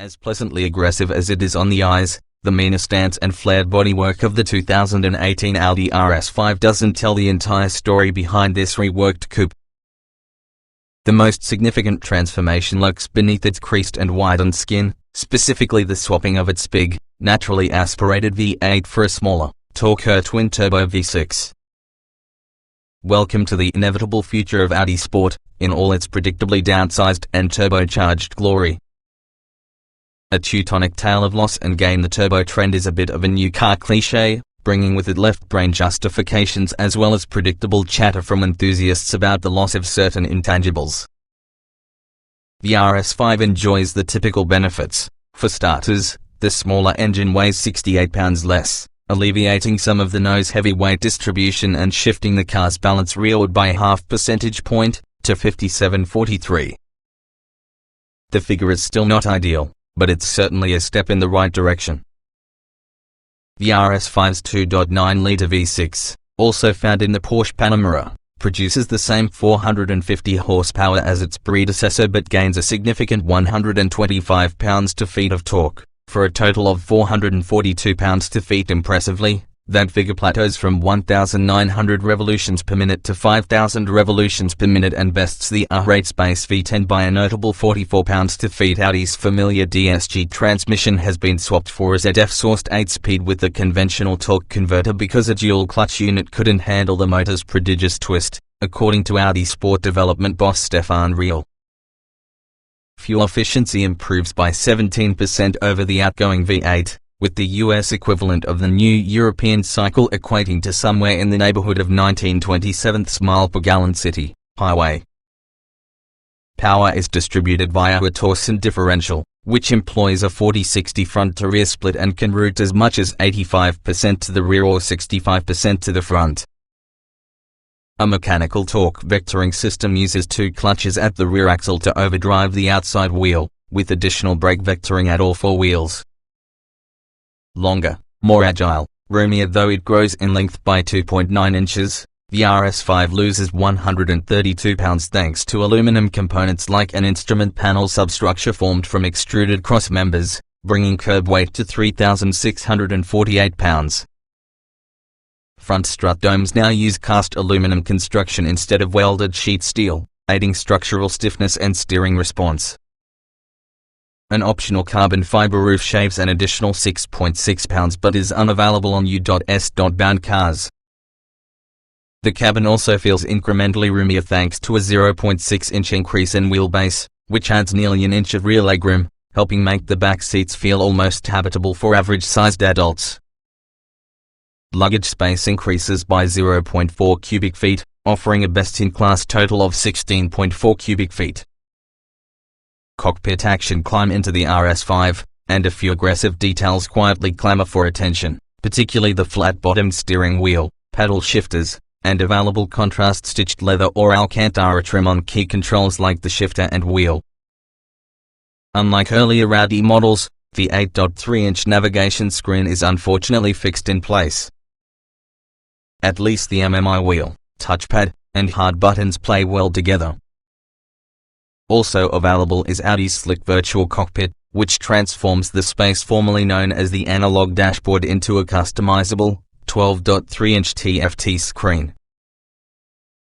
As pleasantly aggressive as it is on the eyes, the meaner stance and flared bodywork of the 2018 Audi RS5 doesn't tell the entire story behind this reworked coupe. The most significant transformation lurks beneath its creased and widened skin, specifically the swapping of its big, naturally aspirated V8 for a smaller, torquer twin-turbo V6. Welcome to the inevitable future of Audi Sport, in all its predictably downsized and turbocharged glory. A Teutonic tale of loss and gain. The turbo trend is a bit of a new car cliché, bringing with it left-brain justifications as well as predictable chatter from enthusiasts about the loss of certain intangibles. The RS5 enjoys the typical benefits. For starters, the smaller engine weighs 68 pounds less, alleviating some of the nose-heavy weight distribution and shifting the car's balance rearward by a half percentage point, to 57.43. The figure is still not ideal, but it's certainly a step in the right direction. The RS5's 2.9-litre V6, also found in the Porsche Panamera, produces the same 450 horsepower as its predecessor but gains a significant 125 pounds-to-feet of torque, for a total of 442 pounds-to-feet. Impressively, that figure plateaus from 1,900 revolutions per minute to 5,000 revolutions per minute and bests the R8 Space V10 by a notable 44 pounds-to-feet. Audi's familiar DSG transmission has been swapped for a ZF-sourced 8-speed with the conventional torque converter because a dual-clutch unit couldn't handle the motor's prodigious twist, according to Audi Sport development boss Stefan Riehl. Fuel efficiency improves by 17% over the outgoing V8, with the US equivalent of the new European cycle equating to somewhere in the neighborhood of 19/27 miles per gallon city, highway. Power is distributed via a torsion differential, which employs a 40-60 front-to-rear split and can route as much as 85% to the rear or 65% to the front. A mechanical torque vectoring system uses two clutches at the rear axle to overdrive the outside wheel, with additional brake vectoring at all four wheels. Longer, more agile, roomier. Though it grows in length by 2.9 inches, the RS5 loses 132 pounds thanks to aluminum components like an instrument panel substructure formed from extruded cross members, bringing curb weight to 3,648 pounds. Front strut domes now use cast aluminum construction instead of welded sheet steel, aiding structural stiffness and steering response. An optional carbon fiber roof shaves an additional 6.6 pounds but is unavailable on U.S.-bound cars. The cabin also feels incrementally roomier thanks to a 0.6-inch increase in wheelbase, which adds nearly an inch of rear legroom, helping make the back seats feel almost habitable for average-sized adults. Luggage space increases by 0.4 cubic feet, offering a best-in-class total of 16.4 cubic feet. Cockpit Action climb into the RS5, and a few aggressive details quietly clamor for attention, particularly the flat-bottomed steering wheel, paddle shifters, and available contrast-stitched leather or Alcantara trim on key controls like the shifter and wheel. Unlike earlier Audi models, the 8.3-inch navigation screen is unfortunately fixed in place. At least the MMI wheel, touchpad, and hard buttons play well together. Also available is Audi's slick virtual cockpit, which transforms the space formerly known as the analog dashboard into a customizable, 12.3-inch TFT screen.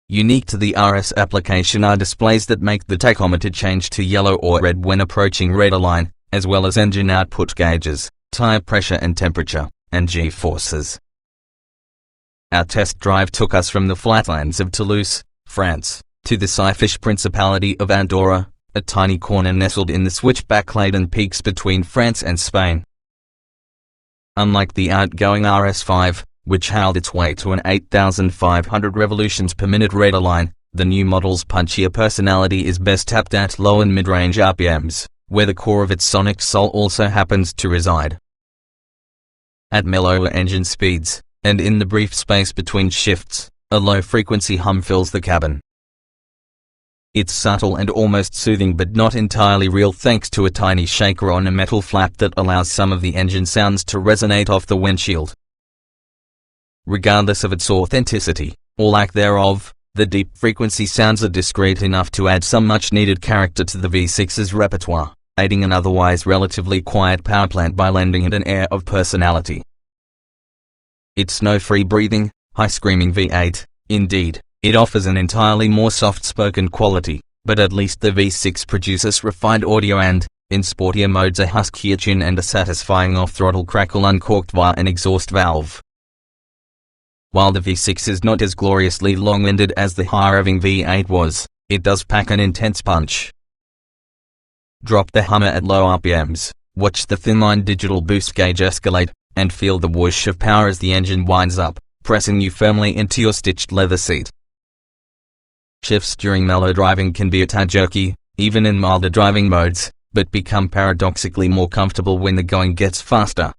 Unique to the RS application are displays that make the tachometer change to yellow or red when approaching redline, as well as engine output gauges, tire pressure and temperature, and G-forces. Our test drive took us from the flatlands of Toulouse, France, to the sci-fish Principality of Andorra, a tiny corner nestled in the switchback-laden peaks between France and Spain. Unlike the outgoing RS5, which held its way to an 8,500 revolutions per minute redline, the new model's punchier personality is best tapped at low and mid-range RPMs, where the core of its sonic soul also happens to reside. At mellower engine speeds, and in the brief space between shifts, a low-frequency hum fills the cabin. It's subtle and almost soothing but not entirely real thanks to a tiny shaker on a metal flap that allows some of the engine sounds to resonate off the windshield. Regardless of its authenticity, or lack thereof, the deep frequency sounds are discreet enough to add some much-needed character to the V6's repertoire, aiding an otherwise relatively quiet power plant by lending it an air of personality. It's no free-breathing, high-screaming V8, indeed, it offers an entirely more soft-spoken quality, but at least the V6 produces refined audio and, in sportier modes, a huskier tune and a satisfying off-throttle crackle uncorked via an exhaust valve. While the V6 is not as gloriously long-winded as the high-revving V8 was, it does pack an intense punch. Drop the Hummer at low RPMs, watch the thin-line digital boost gauge escalate, and feel the whoosh of power as the engine winds up, pressing you firmly into your stitched leather seat. Shifts during mellow driving can be a tad jerky, even in milder driving modes, but become paradoxically more comfortable when the going gets faster.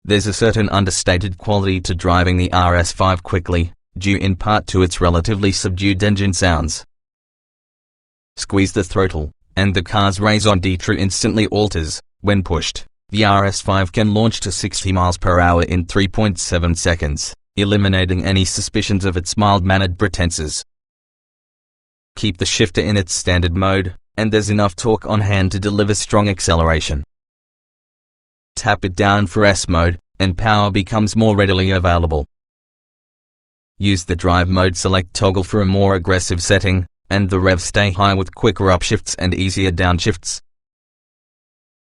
There's a certain understated quality to driving the RS5 quickly, due in part to its relatively subdued engine sounds. Squeeze the throttle, and the car's raison d'etre instantly alters. When pushed, the RS5 can launch to 60 miles per hour in 3.7 seconds, eliminating any suspicions of its mild-mannered pretenses. Keep the shifter in its standard mode, and there's enough torque on hand to deliver strong acceleration. Tap it down for S mode, and power becomes more readily available. Use the drive mode select toggle for a more aggressive setting, and the revs stay high with quicker upshifts and easier downshifts.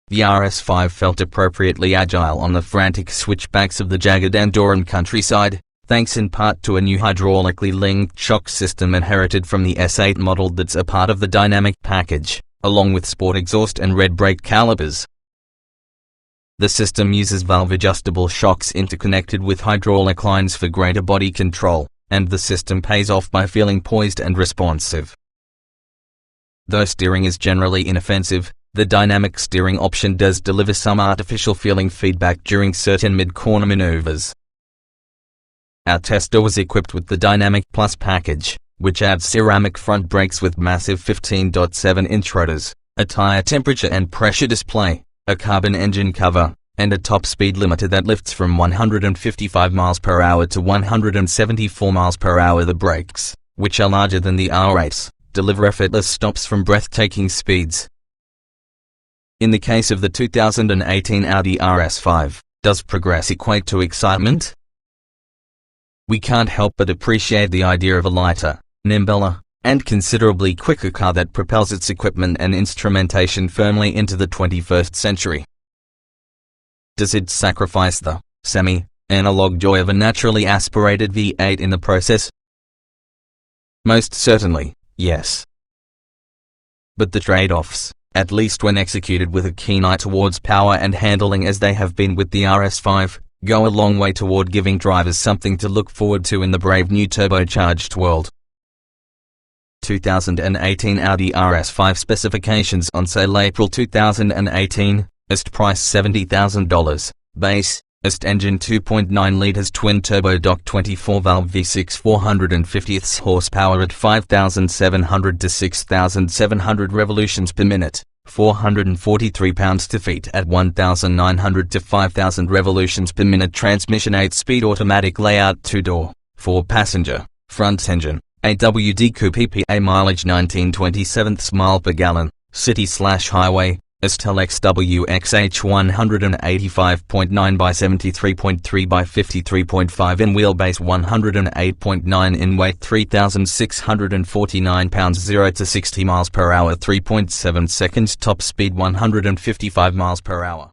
The RS5 felt appropriately agile on the frantic switchbacks of the jagged Andorran countryside, thanks in part to a new hydraulically linked shock system inherited from the S8 model that's a part of the dynamic package, along with sport exhaust and red brake calipers. The system uses valve-adjustable shocks interconnected with hydraulic lines for greater body control, and the system pays off by feeling poised and responsive. Though steering is generally inoffensive, the dynamic steering option does deliver some artificial feeling feedback during certain mid-corner maneuvers. Our tester was equipped with the Dynamic Plus package, which adds ceramic front brakes with massive 15.7-inch rotors, a tire temperature and pressure display, a carbon engine cover, and a top speed limiter that lifts from 155 miles per hour to 174 miles per hour. The brakes, which are larger than the R8s, deliver effortless stops from breathtaking speeds. In the case of the 2018 Audi RS5, does progress equate to excitement? We can't help but appreciate the idea of a lighter, nimbler, and considerably quicker car that propels its equipment and instrumentation firmly into the 21st century. Does it sacrifice the semi-analog joy of a naturally aspirated V8 in the process? Most certainly, yes. But the trade-offs, at least when executed with a keen eye towards power and handling as they have been with the RS5, go a long way toward giving drivers something to look forward to in the brave new turbocharged world. 2018 Audi RS5 specifications on sale April 2018, est price $70,000, base, est engine 2.9 liters twin turbo dock 24 valve V6 450 horsepower at 5,700 to 6,700 revolutions per minute. 443 pounds-to-feet at 1,900 to 5,000 revolutions per minute. Transmission 8-speed automatic layout 2-door, 4-passenger, front engine, AWD coupe PPA mileage 19.27 miles per gallon, city/highway, Estel XWXH 185.9 by 73.3 by 53.5 in wheelbase 108.9 in weight 3,649 pounds 0 to 60 miles per hour 3.7 seconds top speed 155 miles per hour.